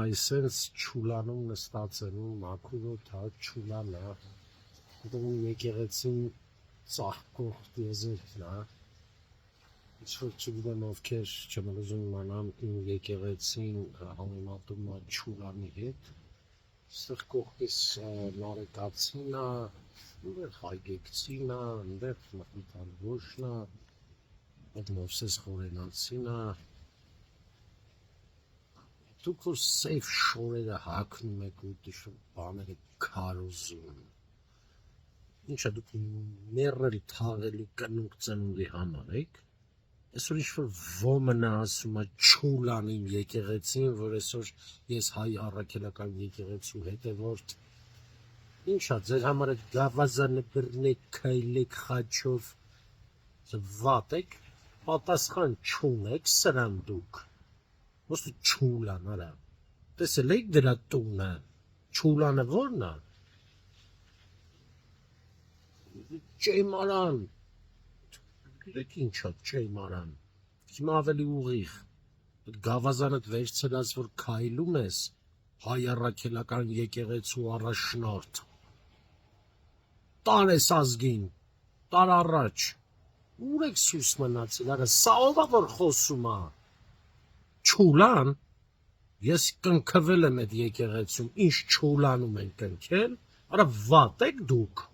այսպես չուլանում նստածելու մաքուրոտ հա չուլանա դու եկեղեցին ծաղկող դիեզերքն հա ինչ-որ չգիտեմ ովքեր չեմ ուզում իմանամ իմ եկեղեցին համեմատում է չուլանի հետ այստեղ կողքից նարեկացին է ուր հայգեկցին է այնտեղ մխիթար ոչն է այդ Մովսես Խորենացին է դուք որ սեյֆ շորերը հագնում եք ու դիշում բաները քարոզում ինչա դուք մեռել թաղելու կնունք ծնունդի համար եք այսօր ինչ-որ ոմն է ասում է չուլան իմ եկեղեցին որ այսօր ես հայ առաքելական եկեղեցու հետևորդ ինչա ձեր համար այդ գավազանը բռնեք քայլեք խաչով վատ եք պատասխան չունեք սրան դուք ոսը չուլան արա տեսել եք դրա տունը չուլանը որն է Ճեյմարան դեք ինչա ճեյմարան հիմա ավելի ուղիղ այդ գավազանդ վերցրած որ քայլում ես հայ առաքելական եկեղեցու առաջնորդ տար ես ազգին տար առաջ ուր եք սույս մնացել արա սա ով է որ խոսում է չուլան ես կնքվել եմ այդ եկեղեցում ինչ չուլանում են կնքել արա վատ եք դուք